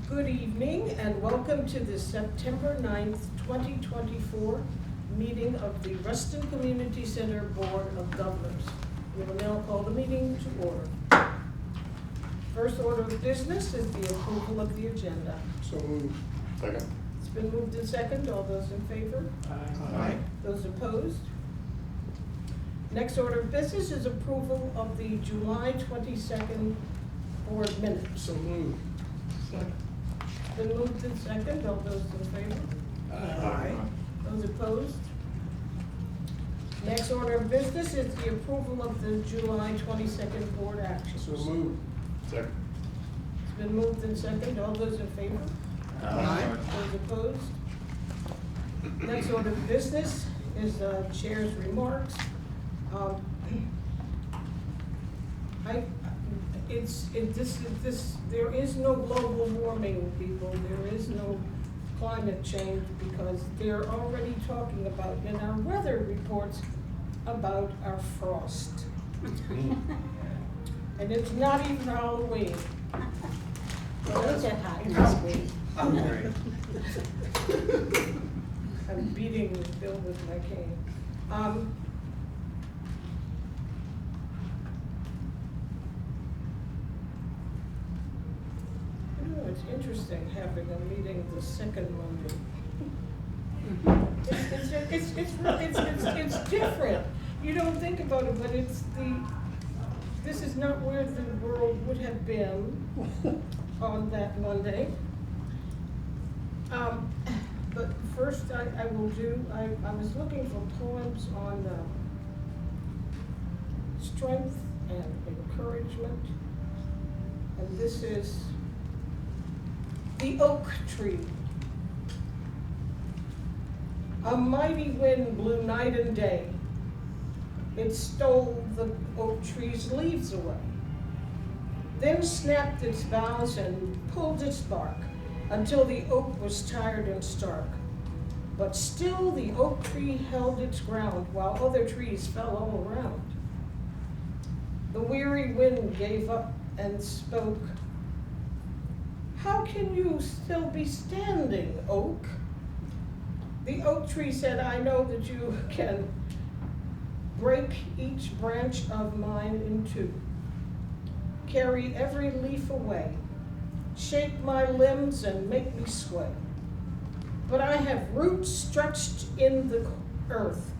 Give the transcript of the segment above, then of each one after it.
Good evening and welcome to the September 9th, 2024 meeting of the Ruston Community Center Board of Governors. We will now call the meeting to order. First order of business is the approval of the agenda. So moved. Second. It's been moved and second. All those in favor? Aye. Those opposed? Next order of business is approval of the July 22nd board minutes. So moved. Second. Been moved and second. All those in favor? Aye. Those opposed? Next order of business is the approval of the July 22nd board actions. So moved. Second. It's been moved and second. All those in favor? Aye. Those opposed? Next order of business is the chair's remarks. There is no global warming, people. There is no climate change because they're already talking about, in our weather reports, about our frost. And it's not even Halloween. It's a hot this week. I'm beating Bill with my cane. It's interesting having a meeting the second Monday. It's different. You don't think about it, but this is not where the world would have been on that Monday. But first I was looking for poems on strength and encouragement. And this is The Oak Tree. A mighty wind blew night and day. It stole the oak tree's leaves away. Then snapped its boughs and pulled its bark until the oak was tired and stark. But still the oak tree held its ground while other trees fell all around. The weary wind gave up and spoke. "How can you still be standing, oak?" The oak tree said, "I know that you can break each branch of mine in two, carry every leaf away, shake my limbs and make me sway. But I have roots stretched in the earth,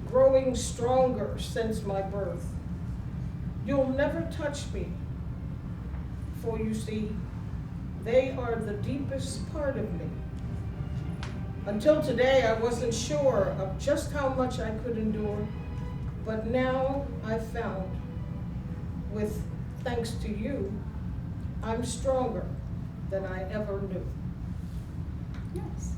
growing stronger since my birth. You'll never touch me, for you see, they are the deepest part of me. Until today, I wasn't sure of just how much I could endure, but now I've found, with thanks to you, I'm stronger than I ever knew." Yes.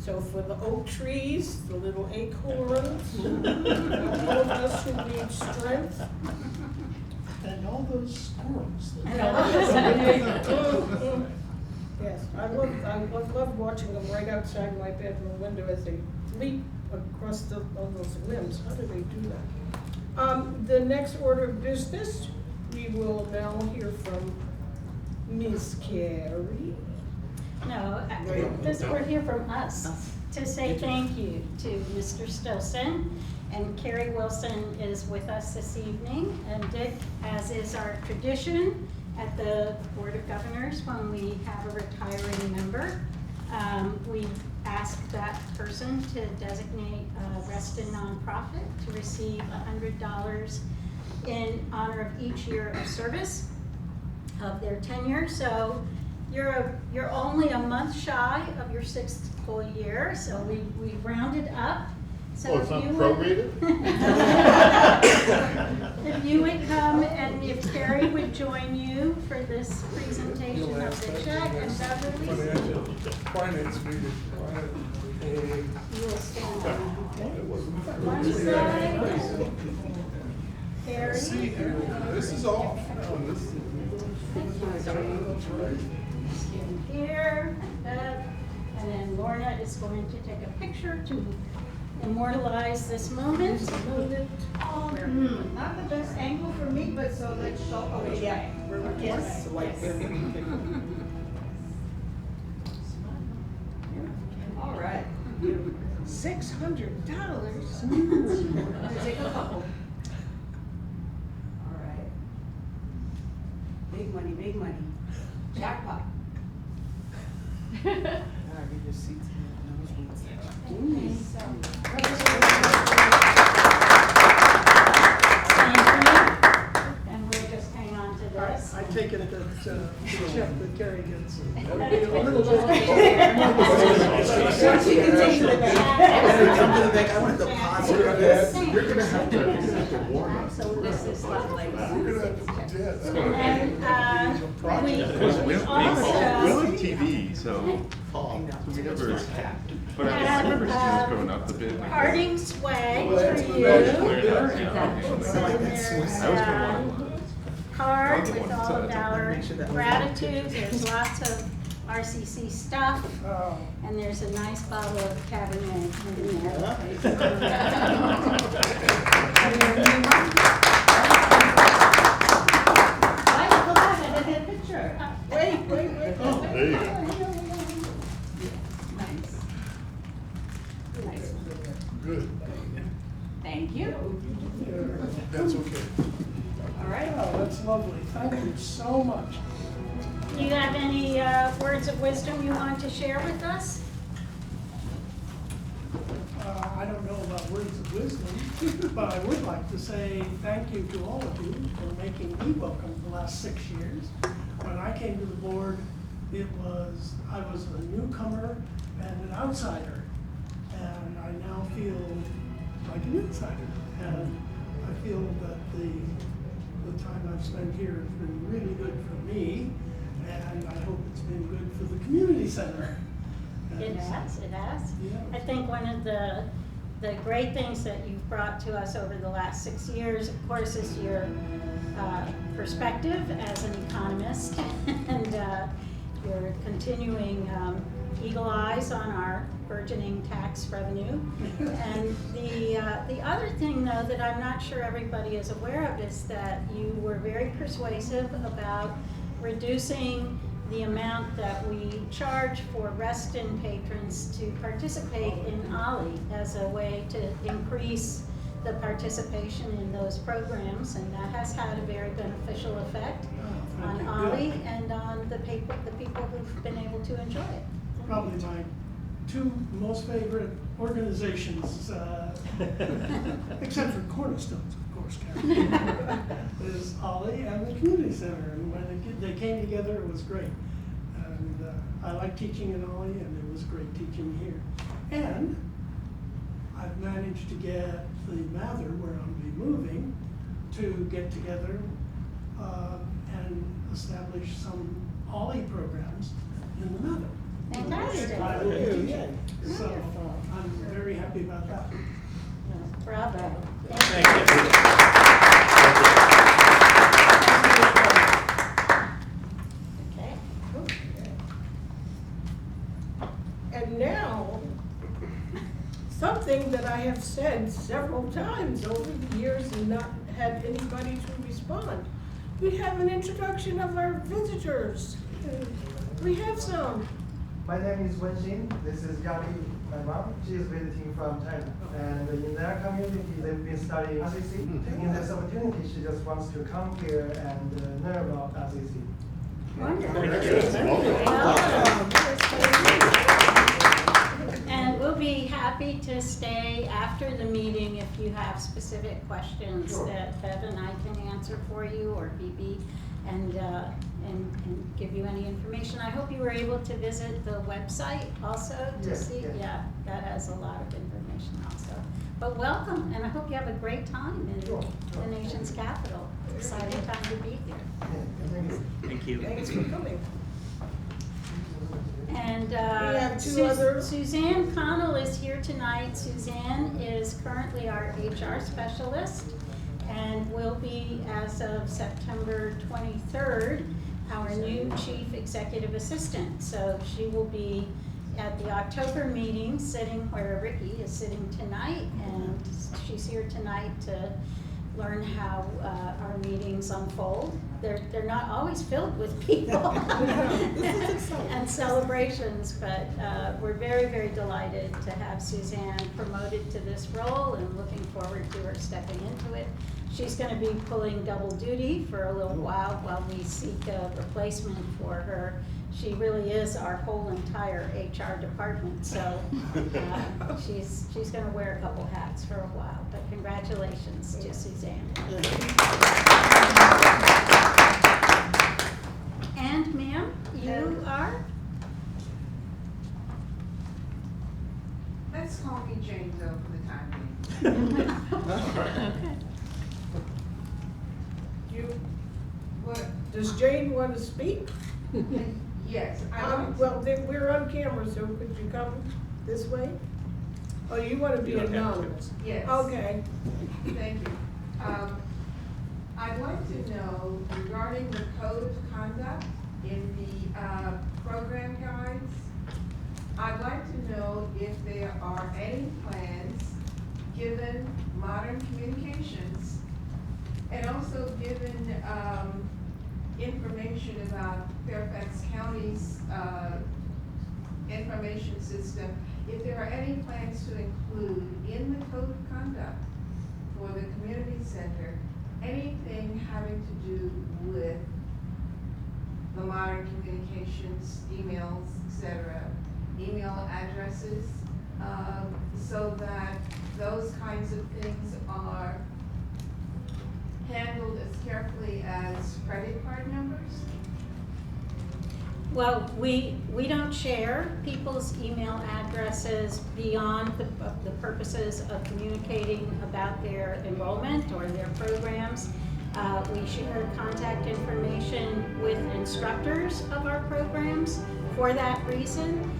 So for the oak trees, the little acorns, all of us who need strength. And all those squirrels. Yes, I love watching them right outside my bedroom window as they leap across on those limbs. How do they do that? The next order of business, we will now hear from Ms. Carey. No, we're here from us to say thank you to Mr. Stilson. And Carrie Wilson is with us this evening. And Dick, as is our tradition at the Board of Governors, when we have a retiring member, we ask that person to designate a Reston nonprofit to receive $100 in honor of each year of service of their tenure. So you're only a month shy of your 6th full year, so we rounded up. So It's not prorated? if you would come and if Carrie would join you for this presentation of the check and Beverly, Finance meeting. you will stand on one side. Carrie. See, this is off. Here, and then Lorna is going to take a picture to immortalize this moment. Not the best angle for me, but so let's show. Oh, yeah. Yes. $600. Take a couple. All right. Big money, big money. Jackpot. All right, get your seats. And we'll just hang on to this. I take it that the check that Carrie gets. She can take it back. Come to the back, I want the positive. You're gonna have to warn us. This is lovely. We're gonna have to, yeah. And we Because we don't also have TV, so we never, but I remember students growing up a bit. like- parting swag for you. I was gonna There's want a one. card with all of our gratitude. There's lots of RCC stuff. Oh. And there's a nice bottle of Cabernet in there. Go back and take a picture. Wait. There you go. Nice. Nice. Good. Thank you. That's okay. All right. Oh, that's lovely. Thank you so much. Do you have any words of wisdom you want to share with us? I don't know about words of wisdom, but I would like to say thank you to all of you for making me welcome the last 6 years. When I came to the board, I was a newcomer and an outsider, and I now feel like an insider. And I feel that the time I've spent here has been really good for me, and I hope it's been good for the community center. It has. Yeah. I think one of the great things that you've brought to us over the last 6 years, of course, is your perspective as an economist and your continuing eagle eyes on our burgeoning tax revenue. And the other thing, though, that I'm not sure everybody is aware of is that you were very persuasive about reducing the amount that we charge for Reston patrons to participate in OLLI as a way to increase the participation in those programs, and that has had a very beneficial effect on Thank you. OLLI and on the people who've been able to enjoy it. Probably my two most favorite organizations, except for Cornerstones, of course, Karen, is OLLI and the Community Center. And when they came together, it was great. And I like teaching in OLLI, and it was great teaching here. And I've managed to get the Mather, where I'll be moving, to get together and establish some OLLI programs in the Mather. Fantastic. I will be teaching. So I'm very happy about that. Bravo. Thank you. Okay. And now, something that I have said several times over the years and not had anybody to respond. We have an introduction of our visitors. We have some. My name is Wenxin. This is Yali, my mom. She is visiting from China. And in their community, they've been studying RCC. Taking this opportunity, she just wants to come here and learn about RCC. And we'll be happy to stay after the meeting if you have specific questions Sure. that Bev and I can answer for you, or BB, and give you any information. I hope you were able to visit the website also to Yes, see. yes. Yeah, that has a lot of information also. But welcome, and I hope you have a great time in Sure. the nation's capital. Exciting time to be here. Thank you. Thanks for coming. And We have two other- Suzanne Connell is here tonight. Suzanne is currently our HR specialist and will be, as of September 23rd, our new chief executive assistant. So she will be at the October meeting, sitting where Ricky is sitting tonight, and she's here tonight to learn how our meetings unfold. They're not always filled with people. This is and celebrations, but we're very, very delighted to have Suzanne promoted to this role and looking forward to her stepping into it. She's going to be pulling double duty for a little while we seek a replacement for her. She really is our whole entire HR department, so she's going to wear a couple hats for a while, but congratulations to Suzanne. And ma'am, you are? Let's call me Jane though for the time being. Okay. Does Jane want to speak? Yes, I want to. Well, then we're on camera, so could you come this way? Oh, you want to be You don't have to. anonymous? Yes. Okay. Thank you. I'd like to know regarding the code of conduct in the program guides. I'd like to know if there are any plans, given modern communications, and also given information about Fairfax County's information system, if there are any plans to include in the code of conduct for the community center anything having to do with the modern communications, emails, etc., email addresses, so that those kinds of things are handled as carefully as credit card numbers? Well, we don't share people's email addresses beyond the purposes of communicating about their enrollment or their programs. We share contact information with instructors of our programs for that reason,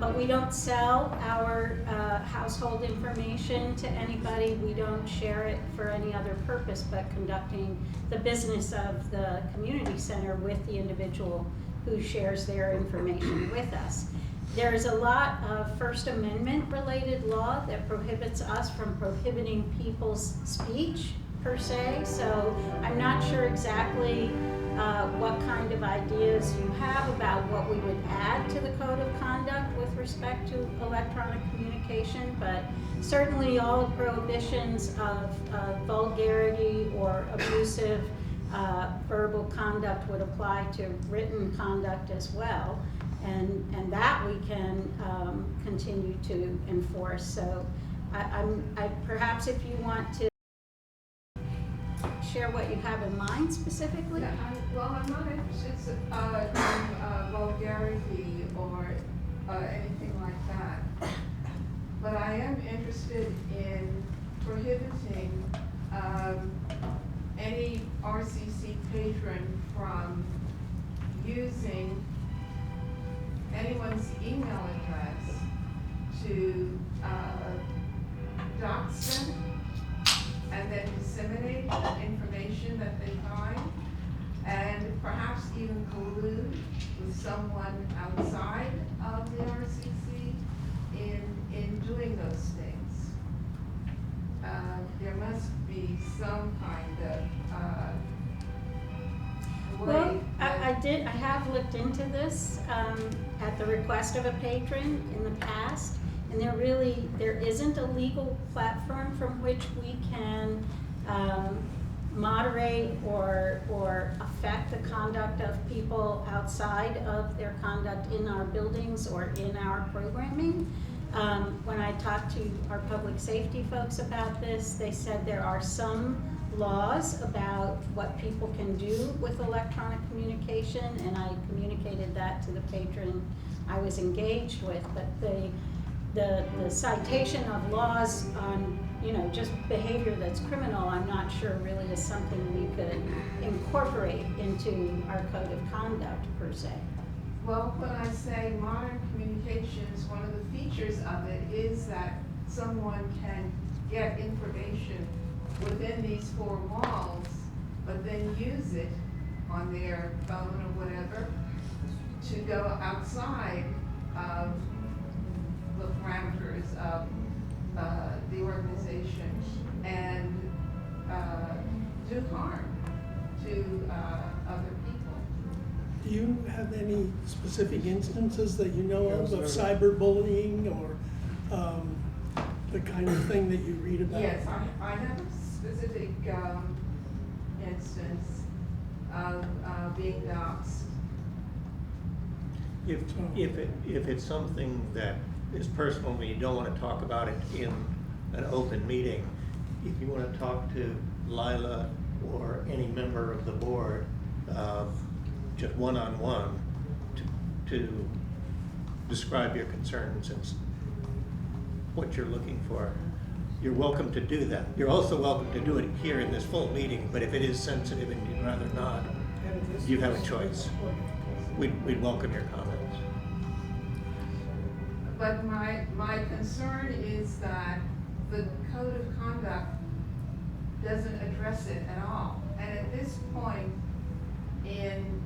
but we don't sell our household information to anybody. We don't share it for any other purpose but conducting the business of the community center with the individual who shares their information with us. There's a lot of First Amendment related law that prohibits us from prohibiting people's speech per se, so I'm not sure exactly what kind of ideas you have about what we would add to the code of conduct with respect to electronic communication, but certainly all prohibitions of vulgarity or abusive verbal conduct would apply to written conduct as well, and that we can continue to enforce. So I perhaps if you want to share what you have in mind specifically. Yeah, I'm not interested in vulgarity or anything like that, but I am interested in prohibiting any RCC patron from using anyone's email address to dox them and then disseminate the information that they find, and perhaps even collude with someone outside of the RCC in doing those things. There must be some kind of way. Well, I have looked into this at the request of a patron in the past, and there isn't a legal platform from which we can moderate or affect the conduct of people outside of their conduct in our buildings or in our programming. When I talked to our public safety folks about this, they said there are some laws about what people can do with electronic communication, and I communicated that to the patron I was engaged with, but the citation of laws on, just behavior that's criminal, I'm not sure really is something we could incorporate into our code of conduct per se. Well, when I say modern communications, one of the features of it is that someone can get information within these four walls, but then use it on their phone or whatever to go outside of the parameters of the organization and do harm to other people. Do you have any specific instances that you know of cyberbullying or the kind of thing that you read about? Yes, I have a specific instance of being doxxed. If it's something that is personal and you don't want to talk about it in an open meeting, if you want to talk to Lila or any member of the board, just one-on-one, to describe your concerns and what you're looking for, you're welcome to do that. You're also welcome to do it here in this full meeting, but if it is sensitive and you'd rather not, you have a choice. We'd welcome your comments. But my concern is that the code of conduct doesn't address it at all. And at this point in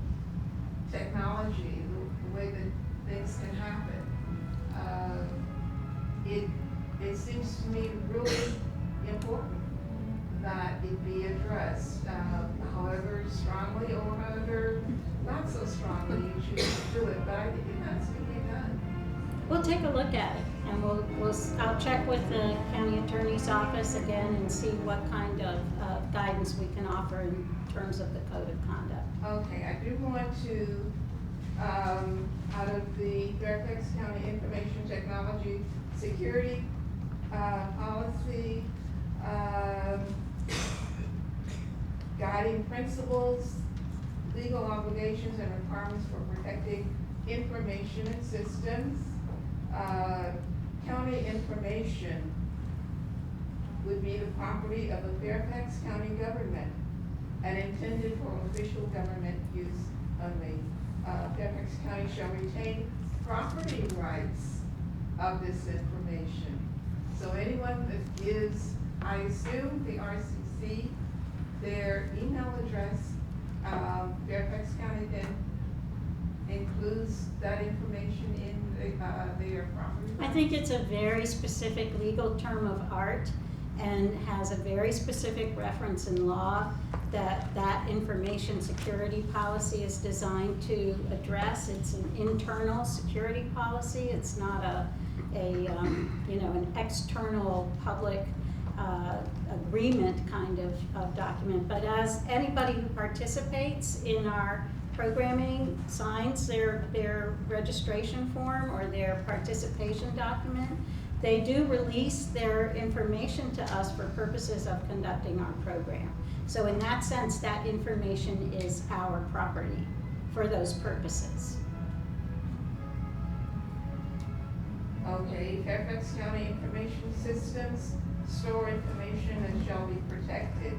technology, the way that things can happen, it seems to me really important that it be addressed, however strongly or however not so strongly you choose to do it, but I think it has to be done. We'll take a look at it, and I'll check with the county attorney's office again and see what kind of guidance we can offer in terms of the code of conduct. Okay, I do want to, out of the Fairfax County Information Technology Security Policy, guiding principles, legal obligations and requirements for protecting information and systems. County information would be the property of the Fairfax County government and intended for official government use only. Fairfax County shall retain property rights of this information. So anyone that gives, I assume the RCC, their email address, Fairfax County then includes that information in their property rights? I think it's a very specific legal term of art and has a very specific reference in law that information security policy is designed to address. It's an internal security policy. It's not an external public agreement kind of document. But as anybody who participates in our programming signs their registration form or their participation document, they do release their information to us for purposes of conducting our program. So in that sense, that information is our property for those purposes. Okay, Fairfax County Information Systems store information that shall be protected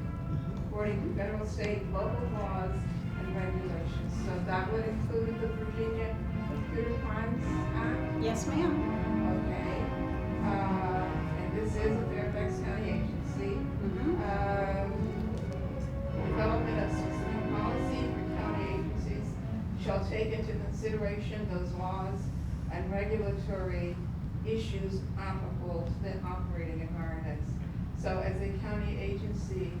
according to federal, state, local laws and regulations. So that would include the Virginia Computer Crimes Act? Yes, ma'am. Okay. And this is a Fairfax County agency. Development of specific policy for county agencies shall take into consideration those laws and regulatory issues applicable to the operating environments. So as a county agency,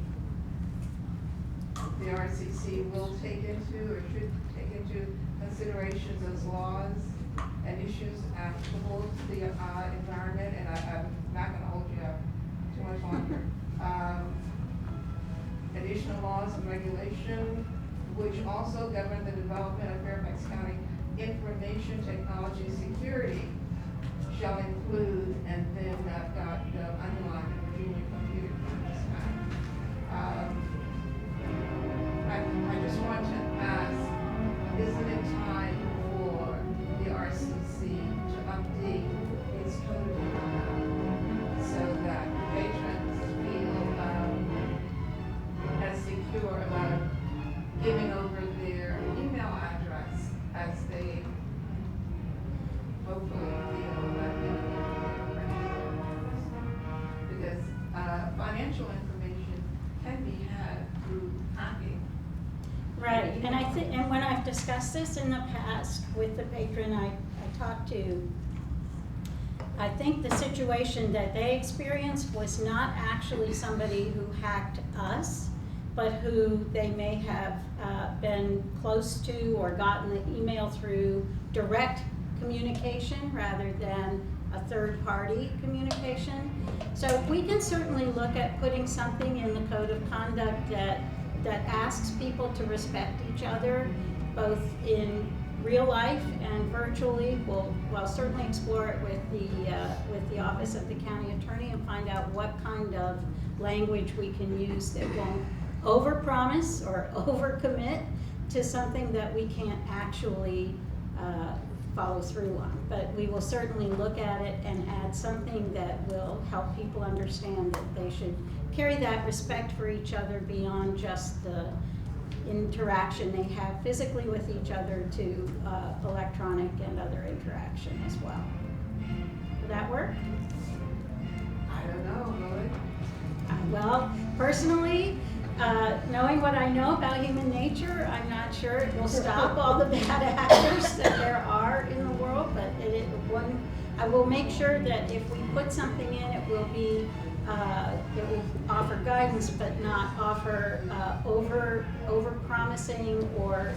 the RCC will take into or should take into consideration those laws and issues applicable to the environment, and I'm not going to hold you up too much longer. Additional laws and regulation which also govern the development of Fairfax County information technology security shall include, and then I've got underlined the Virginia Computer Crimes Act. I just want to ask, isn't it time for the RCC to update its code of conduct so that patrons feel as secure about giving over their email address as they hopefully feel that they can get their because financial information can be had through hacking. Right, and I think, and when I've discussed this in the past with the patron I talked to, I think the situation that they experienced was not actually somebody who hacked us, but who they may have been close to or gotten the email through direct communication rather than a third-party communication. So we can certainly look at putting something in the code of conduct that asks people to respect each other, both in real life and virtually. We'll certainly explore it with the Office of the County Attorney and find out what kind of language we can use that won't overpromise or overcommit to something that we can't actually follow through on. But we will certainly look at it and add something that will help people understand that they should carry that respect for each other beyond just the interaction they have physically with each other to electronic and other interaction as well. Will that work? I don't know, will it? Well, personally, knowing what I know about human nature, I'm not sure it will stop all the bad actors that there are in the world, but I will make sure that if we put something in, it will be it will offer guidance, but not offer over promising or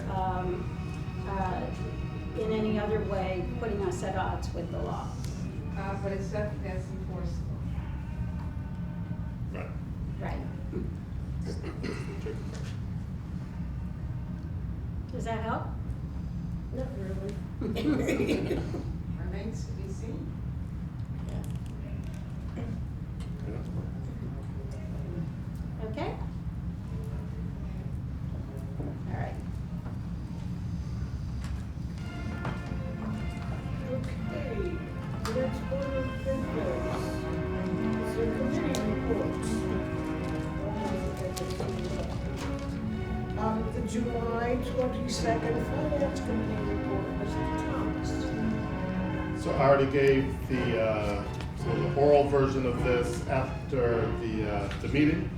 in any other way putting us at odds with the law. But it's stuff that's enforceable. Right. Right. Does that help? Not really. Remains to be seen. Okay? All right. Okay, let's go to business. So committee reports. The July 22nd Finance Committee report, Mr. Thomas. So I already gave the oral version of this after the meeting,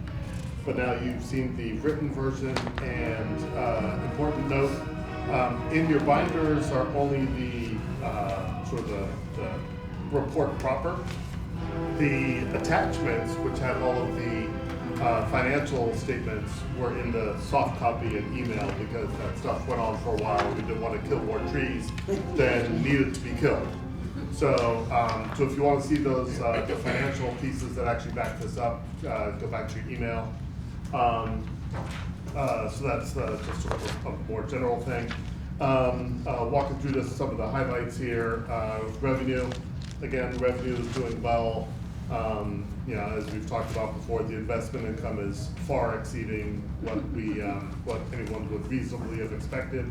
but now you've seen the written version. And important note, in your binders are only the the report proper. The attachments, which have all of the financial statements, were in the soft copy and email because that stuff went on for a while. We didn't want to kill more trees than needed to be killed. So, so if you want to see those the financial pieces that actually back this up, go back to your email. So that's just sort of a more general thing. Walking through this, some of the highlights here. Revenue, again, revenue is doing well. You know, as we've talked about before, the investment income is far exceeding what we, what anyone would reasonably have expected.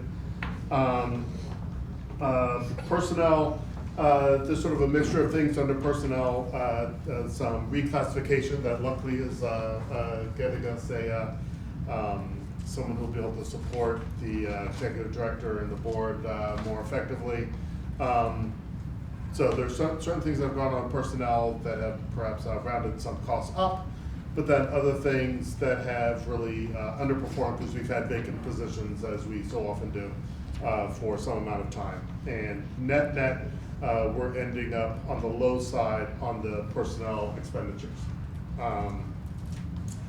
Personnel, there's sort of a mixture of things under personnel. Some reclassification that luckily is getting us someone who'll be able to support the executive director and the board more effectively. So there's certain things that have gone on personnel that have perhaps rounded some costs up, but then other things that have really underperformed because we've had vacant positions, as we so often do, for some amount of time. And net, we're ending up on the low side on the personnel expenditures.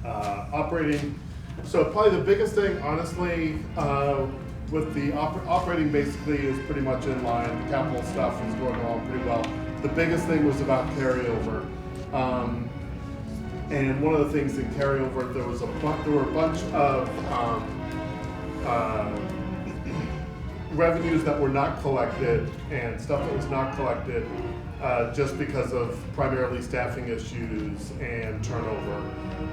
Operating, so probably the biggest thing, honestly, with the operating basically is pretty much in line. The capital stuff is going along pretty well. The biggest thing was about carryover. And one of the things in carryover, there were a bunch of revenues that were not collected and stuff that was not collected just because of primarily staffing issues and turnover.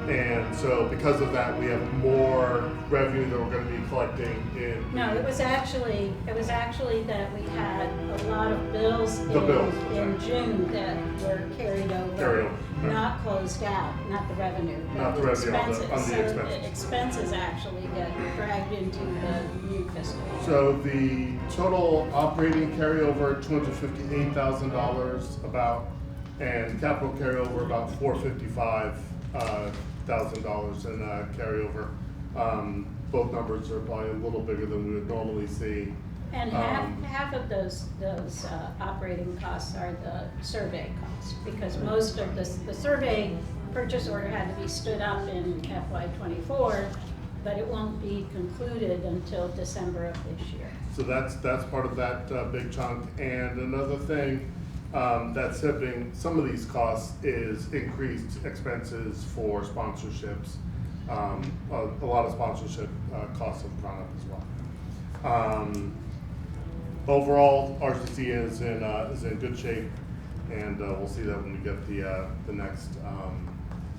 And so because of that, we have more revenue that we're going to be collecting in. No, it was actually that we had a lot of bills in June that were carried over, right. not closed out, not the revenue. Not the revenue, on the expenses. So the expenses actually get dragged into the new fiscal year. So the total operating carryover, $258,000 about, and capital carryover about $455,000 in carryover. Both numbers are probably a little bigger than we would normally see. And half of those operating costs are the survey costs, because most of the survey purchase order had to be stood up in FY '24, but it won't be concluded until December of this year. So that's part of that big chunk. And another thing that's hitting some of these costs is increased expenses for sponsorships. A lot of sponsorship costs have gone up as well. Overall, RCC is in good shape, and we'll see that when we get the next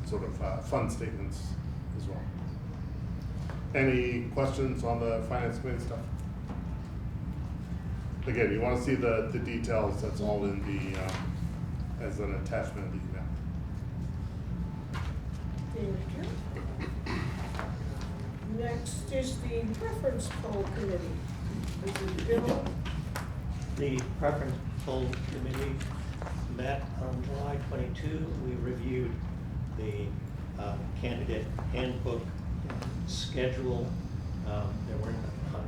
sort of fund statements as well. Any questions on the finance committee stuff? Again, you want to see the details, that's all in the, as an attachment of the email. Thank you. Next is the preference poll committee. This is Bill. The preference poll committee met on July 22. We reviewed the candidate handbook schedule. There weren't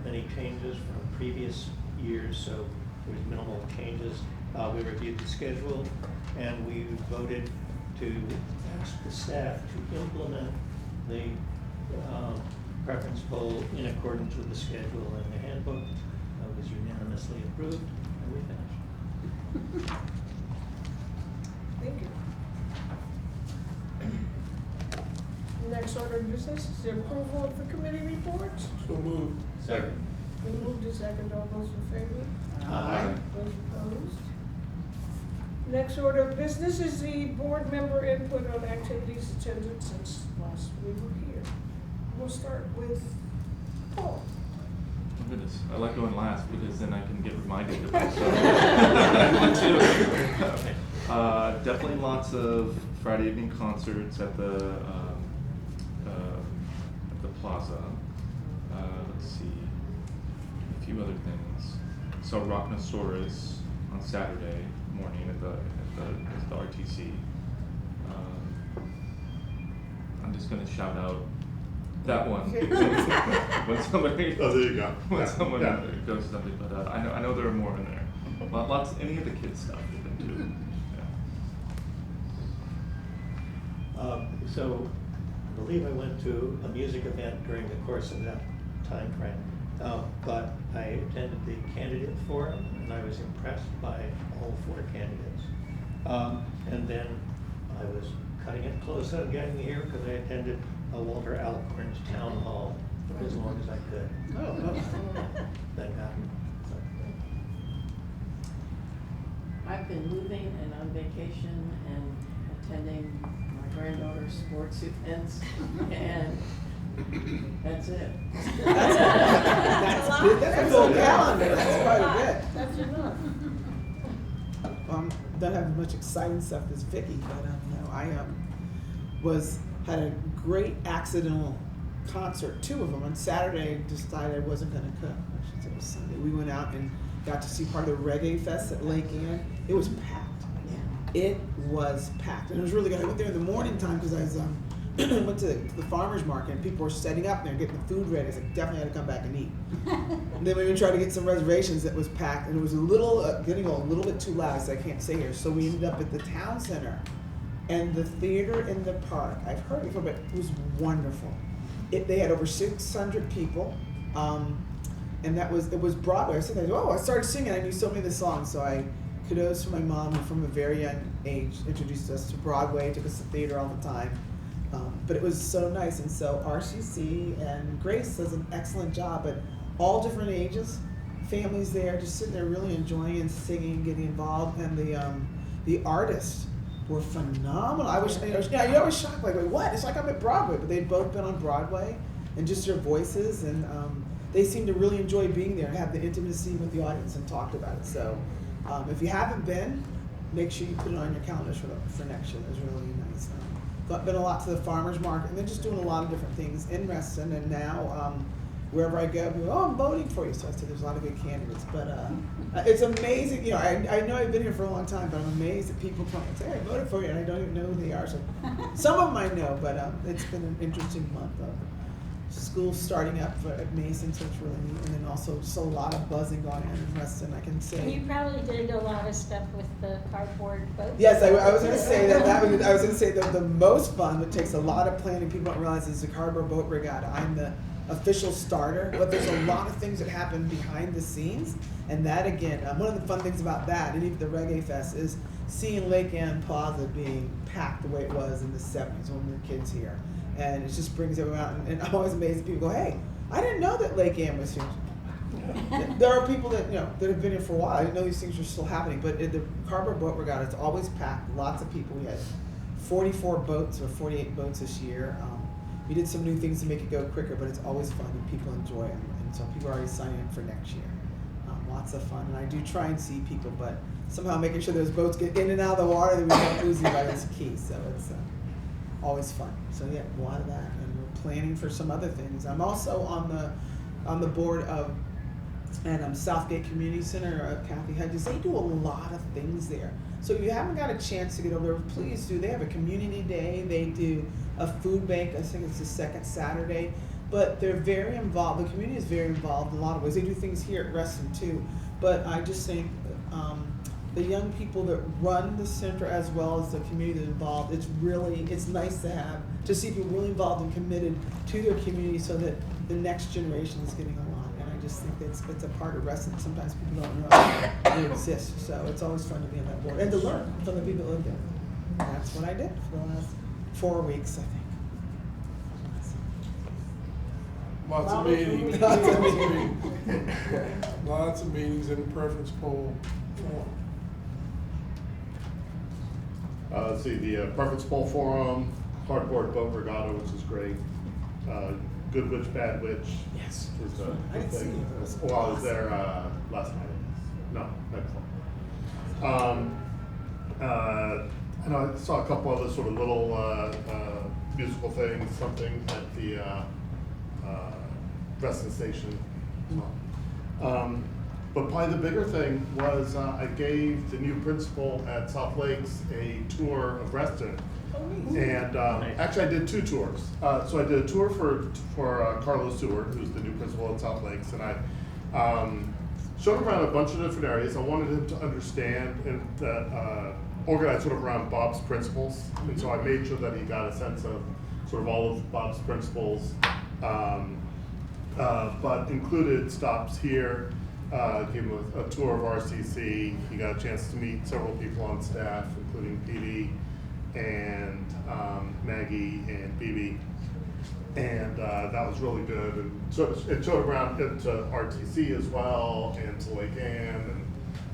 many changes from previous years, so there's minimal changes. We reviewed the schedule, and we voted to ask the staff to implement the preference poll in accordance with the schedule and the handbook. It was unanimously approved, and we finished. Thank you. Next order of business is the approval of the committee reports. So moved. Second. Been moved to second, all those in favor? Aye. Those opposed? Next order of business is the board member input on activities attended since last we were here. We'll start with Paul. Oh goodness, I like going last because then I can get reminded of myself. Okay. Definitely lots of Friday evening concerts at the plaza. Let's see, a few other things. So Rocknosaurus on Saturday morning at the RTC. I'm just gonna shout out that one. When somebody, Oh, there you go. when someone Yeah. goes to something, but I know there are more in there. Lots, any of the kids stuff has been too. Yeah. So I believe I went to a music event during the course of that time frame, but I attended the candidate forum, and I was impressed by all 4 candidates. And then I was cutting it close on getting here because I attended Walter Alcorn's town hall for as long as I could. Then got I've been moving and on vacation and attending my granddaughter's sports events, and that's it. That's good. That's a full calendar. That's quite a bit. That's enough. Don't have much exciting stuff as Vicky, but no, I had a great accidental concert, 2 of them. On Saturday, decided I wasn't going to cook. I should say it was Sunday. We went out and got to see part of the Reggae Fest at Lake Ann. It was packed. It was packed, and it was really good. I went there in the morning time because I was went to the farmer's market, and people were setting up there, getting the food ready. I was like, definitely had to come back and eat. And then we even tried to get some reservations that was packed, and it was a little, getting a little bit too loud, so I can't stay here. So we ended up at the town center, and the theater in the park. I've heard it before, but it was wonderful. They had over 600 people, and it was Broadway. I said, I started singing. I knew so many of the songs, so kudos to my mom, who from a very young age introduced us to Broadway, took us to theater all the time. But it was so nice, and so RCC and Grace does an excellent job at all different ages, families there, just sitting there really enjoying and singing, getting involved, and the artists were phenomenal. I was shocked, like, wait, what? It's like I'm at Broadway, but they'd both been on Broadway, and just their voices, and they seemed to really enjoy being there and have the intimacy with the audience and talked about it. So if you haven't been, make sure you put it on your calendars for next year. It was really nice. Been a lot to the farmer's market, and then just doing a lot of different things in Reston, and now wherever I go, people go, I'm voting for you. So I said there's a lot of good candidates, but it's amazing. I know I've been here for a long time, but I'm amazed that people come and say, hey, I voted for you, and I don't even know who they are. So some of them I know, but it's been an interesting month of school starting up at Mason, so it's really neat. And then also just a lot of buzzing going on in Reston, I can say. And you probably did a lot of stuff with the cardboard boat. Yes, I was going to say I was going to say the most fun, that takes a lot of planning, people don't realize, is the cardboard boat regatta. I'm the official starter, but there's a lot of things that happen behind the scenes, and that again, one of the fun things about that, and even the Reggae Fest, is seeing Lake Ann Plaza being packed the way it was in the 70s when we were kids here, and it just brings everyone out, and I'm always amazed that people go, hey, I didn't know that Lake Ann was here. There are people that, you know, that have been here for a while. I didn't know these things were still happening, but at the cardboard boat regatta, it's always packed, lots of people. We had 44 boats or 48 boats this year. We did some new things to make it go quicker, but it's always fun and people enjoy it. And so people are already signing up for next year. Lots of fun. And I do try and see people, but somehow making sure those boats get in and out of the water that we don't lose anybody is key. So it's always fun. So yeah, a lot of that. And we're planning for some other things. I'm also on the board of Southgate Community Center, Kathy Hedges. They do a lot of things there. So if you haven't got a chance to get over there, please do. They have a community day. They do a food bank. I think it's the second Saturday. But they're very involved. The community is very involved in a lot of ways. They do things here at Reston too. But I just think the young people that run the center, as well as the community that's involved, it's nice to see people really involved and committed to their community, so that the next generation is getting along. And I just think it's a part of Reston. Sometimes people don't know it exists. So it's always fun to be on that board and to learn from the people that live there. And that's what I did for the last 4 weeks, I think. Lots of meetings. Lots of meetings. Lots of meetings in preference poll form. Let's see, the preference poll forum, cardboard boat regatta, which is great. Good Witch, Bad Witch. Yes. Is a I good didn't see thing. it. Well, I was there last night. No, night before. And I saw a couple other sort of little musical things, something at the Reston Station. But probably the bigger thing was I gave the new principal at South Lakes a tour of Reston. And actually I did 2 tours. So I did a tour for Carlos Seward, who's the new principal at South Lakes, and I showed him around a bunch of different areas. I wanted him to understand and organize sort of around Bob's principles. And so I made sure that he got a sense of sort of all of Bob's principles, but included stops here. Gave him a tour of RCC. He got a chance to meet several people on staff, including PD and Maggie and BB. And that was really good. And so it showed around into RTC as well, and to Lake Ann. And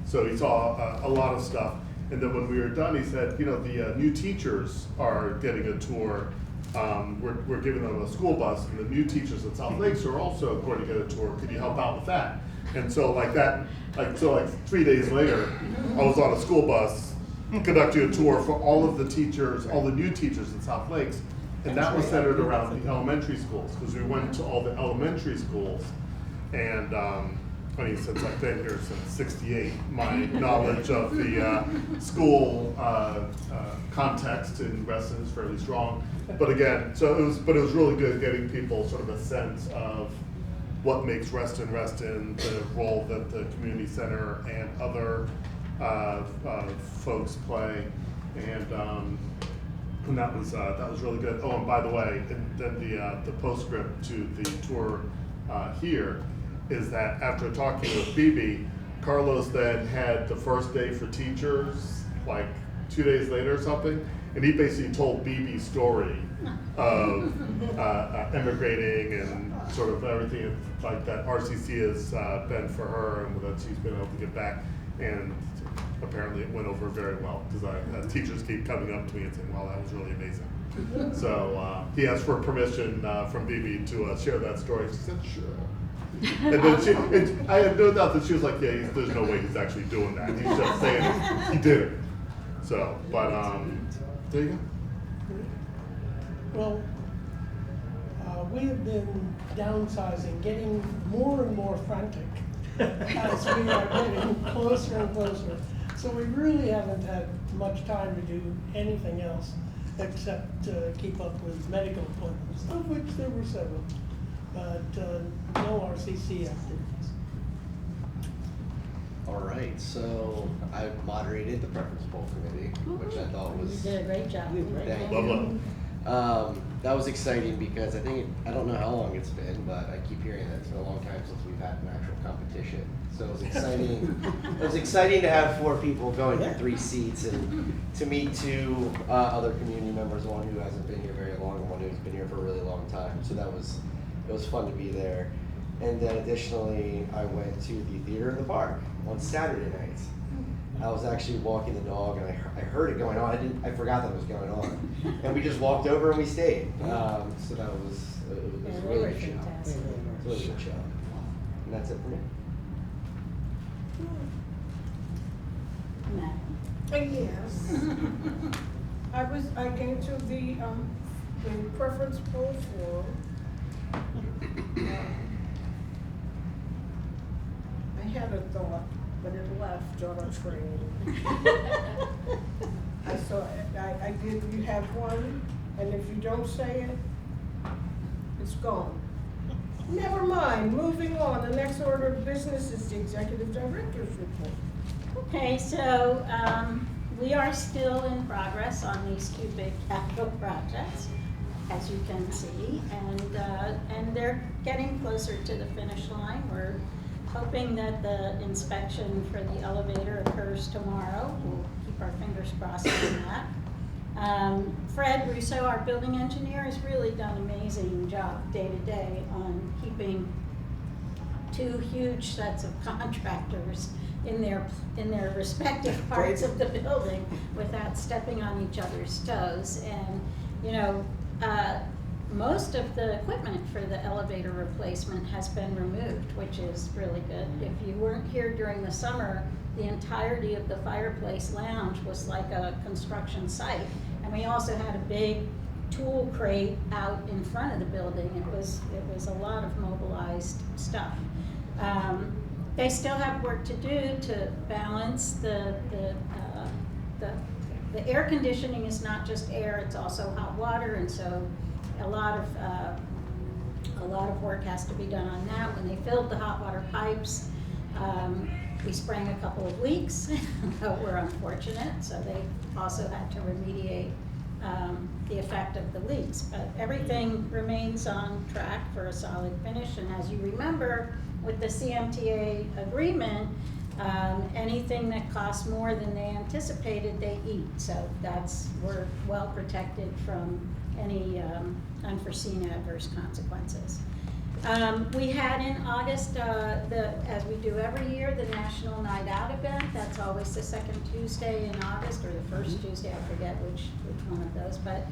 so he saw a lot of stuff. And then when we were done, he said, you know, the new teachers are getting a tour. We're giving them a school bus, and the new teachers at South Lakes are also going to get a tour. Could you help out with that? And so like 3 days later, I was on a school bus conducting a tour for all of the teachers, all the new teachers at South Lakes. And that was centered around the elementary schools, because we went to all the elementary schools. And I mean, since I've been here since '68, my knowledge of the school context in Reston is fairly strong. But again, so it was really good getting people sort of a sense of what makes Reston, the role that the community center and other folks play, and that was really good. Oh, and by the way, and then the postscript to the tour here is that after talking with BB, Carlos then had the first day for teachers like 2 days later or something, and he basically told BB's story of emigrating and sort of everything like that RCC has been for her, and that she's been able to get back. And apparently it went over very well, because teachers keep coming up to me and saying, wow, that was really amazing. So he asked for permission from BB to share that story. She said, sure. And then I had no doubt that she was like, yeah, there's no way he's actually doing that. He's just saying it. He did it. So, but there you go. Well, we have been downsizing, getting more and more frantic as we are getting closer and closer. So we really haven't had much time to do anything else except keep up with medical appointments, of which there were several. but no RCC activities. All right, so I moderated the preference poll committee, which I thought You was, did a great job. Thank Lovely. that was exciting because I don't know how long it's been, but I keep hearing that it's been a long time since we've had an actual competition. So it was exciting. It was exciting to have 4 people going for 3 seats and to meet 2 other community members, one who hasn't been here very long and one who's been here for a really long time. So it was fun to be there. And then additionally, I went to the theater in the park on Saturday nights. I was actually walking the dog and I heard it going on. I forgot that it was going on. And we just walked over and we stayed. So that was, it was a They really were good show. fantastic. It was a really good show. And that's it for me. Matt. Yes. I came to the preference poll for, I had a thought, but it left on a train. I saw it, I did, you have one, and if you don't say it, it's gone. Never mind, moving on, the next order of business is the executive director's report. Okay, so we are still in progress on these 2 big capital projects, as you can see, and they're getting closer to the finish line. We're hoping that the inspection for the elevator occurs tomorrow. We'll keep our fingers crossed on that. Fred Rousseau, our building engineer, has really done an amazing job day to day on keeping 2 huge sets of contractors in their respective parts of the building without stepping on each other's toes. And, you know, most of the equipment for the elevator replacement has been removed, which is really good. If you weren't here during the summer, the entirety of the fireplace lounge was like a construction site. And we also had a big tool crate out in front of the building. It was a lot of mobilized stuff. They still have work to do to balance the air conditioning is not just air, it's also hot water, and so a lot of work has to be done on that. When they filled the hot water pipes, we sprang a couple of leaks that were unfortunate, so they also had to remediate the effect of the leaks. But everything remains on track for a solid finish, and as you remember, with the CMTA agreement, anything that costs more than they anticipated, they eat. So we're well protected from any unforeseen adverse consequences. We had in August, as we do every year, the National Night Out event. That's always the 2nd Tuesday in August, or the 1st Tuesday, I forget which one of those. But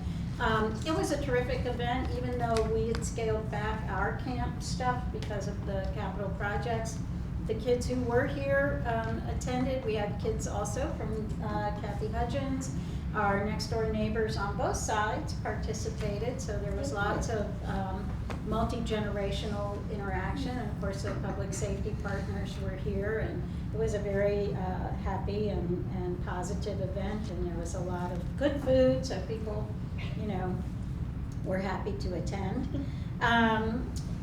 it was a terrific event, even though we had scaled back our camp stuff because of the capital projects. The kids who were here attended. We had kids also from Kathy Hudgens. Our next door neighbors on both sides participated, so there was lots of multi-generational interaction, and of course the public safety partners were here, and it was a very happy and positive event, and there was a lot of good food, so people, you know, were happy to attend.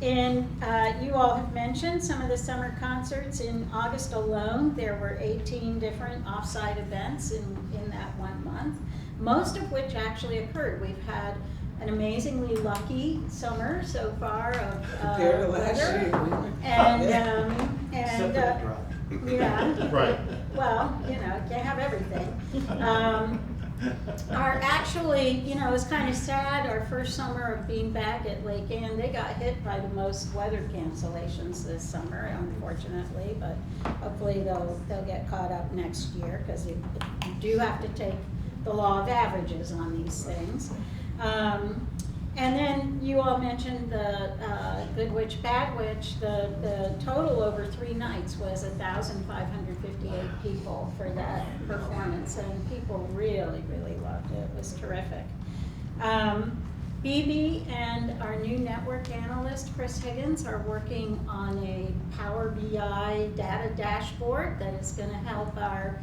You all have mentioned some of the summer concerts. In August alone, there were 18 different off-site events in that 1 month, most of which actually occurred. We've had an amazingly lucky summer so far of Compared to last weather. year. Except for the drought. Yeah. Right. Well, you know, can't have everything. It was kind of sad, our first summer of being back at Lake Ann, they got hit by the most weather cancellations this summer, unfortunately, but hopefully they'll get caught up next year, because you do have to take the law of averages on these things. And then you all mentioned the Good Witch, Bad Witch. The total over 3 nights was 1,558 people for that performance, and people really, really loved it. It was terrific. BB and our new network analyst, Chris Higgins, are working on a Power BI data dashboard that is going to help our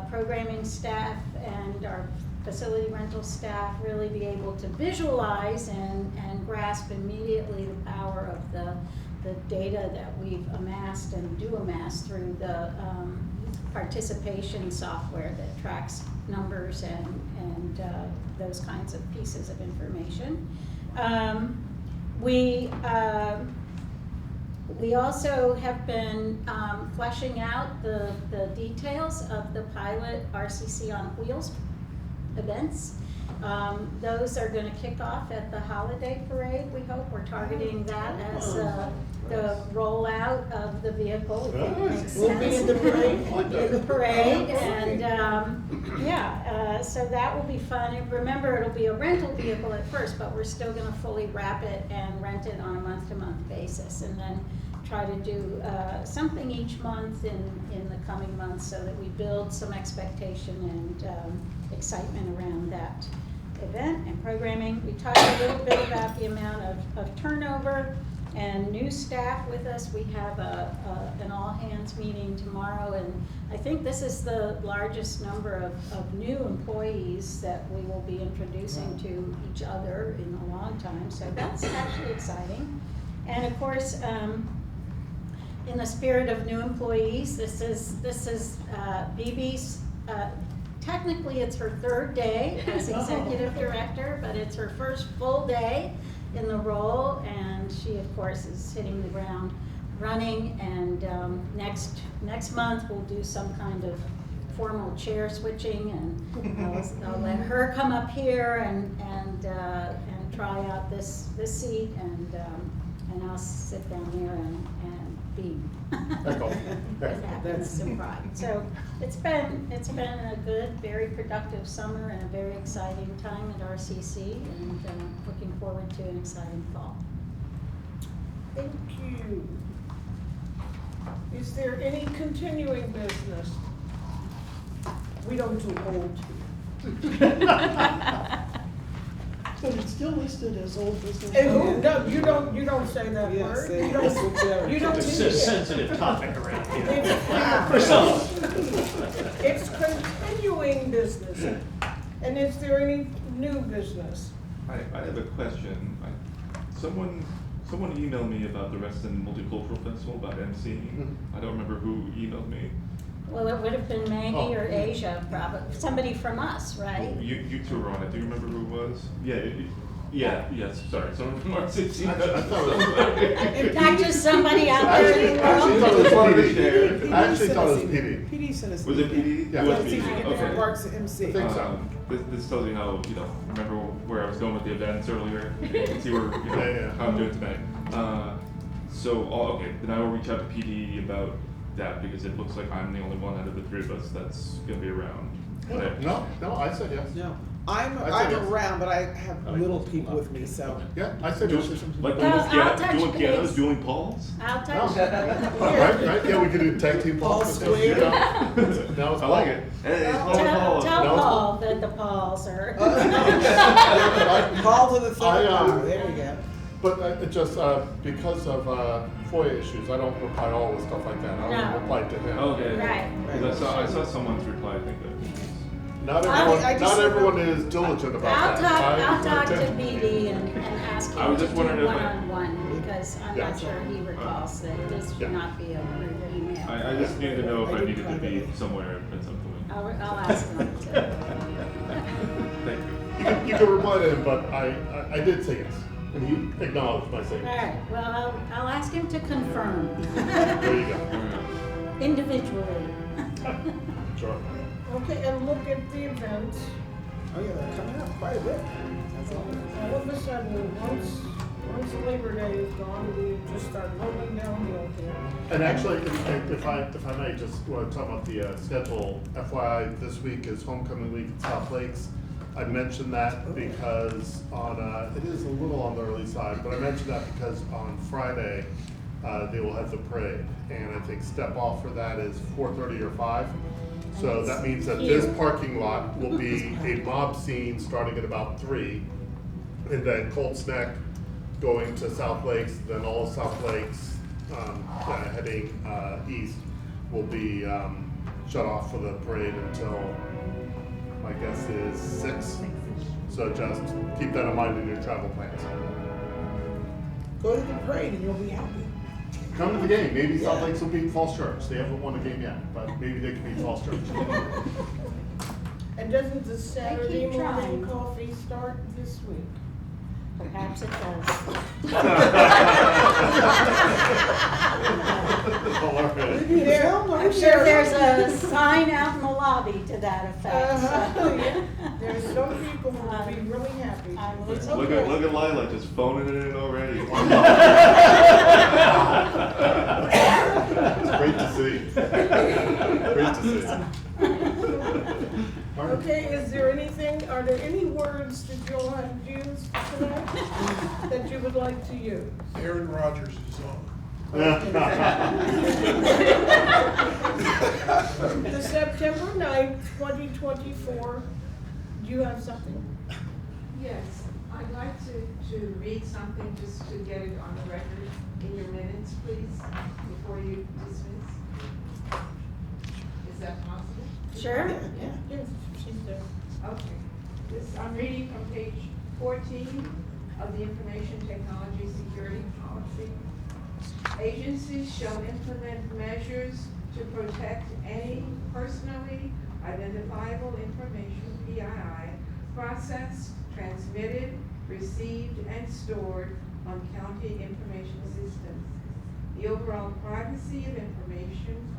programming staff and our facility rental staff really be able to visualize and grasp immediately the power of the data that we've amassed and do amass through the participation software that tracks numbers and those kinds of pieces of information. We also have been fleshing out the details of the pilot RCC on Wheels events. Those are going to kick off at the holiday parade, we hope. We're targeting that as the rollout of the vehicle. We think it makes We'll be in the parade. In the parade, and so that will be fun. And remember, it'll be a rental vehicle at first, but we're still going to fully wrap it and rent it on a month-to-month basis, and then try to do something each month in the coming months so that we build some expectation and excitement around that event and programming. We talked a little bit about the amount of turnover and new staff with us. We have an all-hands meeting tomorrow, and I think this is the largest number of new employees that we will be introducing to each other in a long time, so that's actually exciting. And of course, in the spirit of new employees, this is BB's, technically it's her third day as executive director, but it's her first full day in the role, and she of course is hitting the ground running, and next month we'll do some kind of formal chair switching, and I'll let her come up here and try out this seat, and I'll sit down there and beam. With happiness and pride. So it's been a good, very productive summer and a very exciting time at RCC, and looking forward to an exciting fall. Thank you. Is there any continuing business? We don't do old. But it's still listed as old business. No, you don't say that Yeah, word. say You don't, whichever. you don't It's do a it. sensitive topic around here. It's- For some. It's continuing business. And is there any new business? I have a question. Someone emailed me about the Reston Multicultural Festival, about emceeing. I don't remember who emailed me. Well, it would have been Maggie or Asia, probably, somebody from us, right? You two were on it. Do you remember who it was? Yes, sorry. Someone from RCC. Not just somebody out there in the Actually, world. I thought it was PD. I actually thought it was PD. PD sent us. Was it PD? Yeah. It was Yeah, it's PD. different Okay. parts of MC. I think so. This tells you how, remember where I was going with the events earlier? You can see where, Yeah. how I'm doing tonight. Okay, then I will reach out to PD about that, because it looks like I'm the only one out of the three of us that's gonna be around. But No, I said yes. No, I'm I said yes. around, but I have little people with me, so. Yeah, I said yes. Like Well, I'll touch dueling pianos, base. dueling palms? I'll Oh, touch. right, yeah, we could do tag team Paul balls. Square. Now it's I like it. Hey, it's Tell Paul. No. Paul that the Pauls are. Call to the third I, bar, there you go. But it just, because of FOIA issues, I don't reply all with stuff like that. I No. don't reply to him. Okay. Right. 'Cause I saw someone's reply, I think that. Not I everyone, just- not everyone is diligent about I'll that. I'll talk to I- BD and ask I him was to just do wondering if I- one-on-one, because I'm Yeah. not sure he recalls that this Yeah. should not be a group email. I just needed to know if I I did needed to be privately. somewhere at some point. I'll ask him to. Thank you. You can reply to him, but I did say yes, and he acknowledged my All saying yes. right, well, I'll ask him to confirm There you go. individually. Sure. Okay, and look at the events. Oh yeah, they're coming up quite a bit. That's all. All of a sudden, once Labor Day is gone, we just start rolling downhill here. And actually, if I may, just want to talk about the schedule. FYI, this week is homecoming week at South Lakes. I mentioned that because it is a little on the early side, but I mentioned that because on Friday, they will have the parade. And I think step off for that is 4:30 or 5. So that means that this parking lot will be a mob scene starting at about 3. And then Colts Neck going to South Lakes, then all of South Lakes, heading east will be shut off for the parade until My guess is 6. So just keep that in mind in your travel plans. Go to the parade and you'll be happy. Come to the game. Maybe South Yeah. Lakes will beat Falls Church. They haven't won a game yet, but maybe they can beat Falls Church. And doesn't the Saturday keep morning trying. coffee start this week? Perhaps it does. All right. I'm sure there's a sign out in the lobby to that effect. so. Yeah. There's some people who will be really happy. It's Look at Lila just phoning it in already. It's great to see. Great to see. Martin? Okay, are there any words that you'll have used tonight that you would like to use? Aaron Rodgers is on. The September 9th, 2024, do you have something? Yes, I'd like to read something just to get it on the record in your minutes, please, before you dismiss. Is that possible? Sure. Yeah. Yes, she's there. Okay. I'm reading from page 14 of the Information Technology Security Policy. Agencies shall implement measures to protect any personally identifiable information, PII, processed, transmitted, received, and stored on county information systems. The overall privacy of information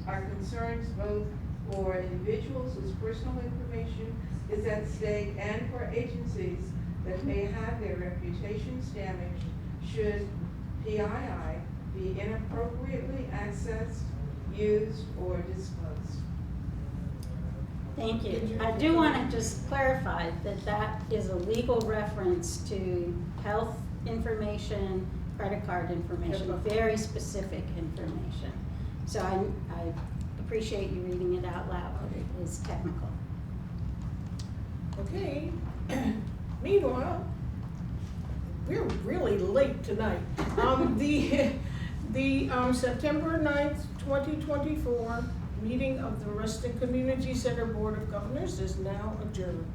are concerns both for individuals whose personal information is at stake and for agencies that may have their reputations damaged should PII be inappropriately accessed, used, or disclosed. Thank you. I do want to just clarify that that is a legal reference to health information, credit card information, very specific information. So I appreciate you reading it out loud, but it is technical. Okay. Meanwhile, we're really late tonight. The September 9th, 2024 meeting of the Ruston Community Center Board of Governors is now adjourned.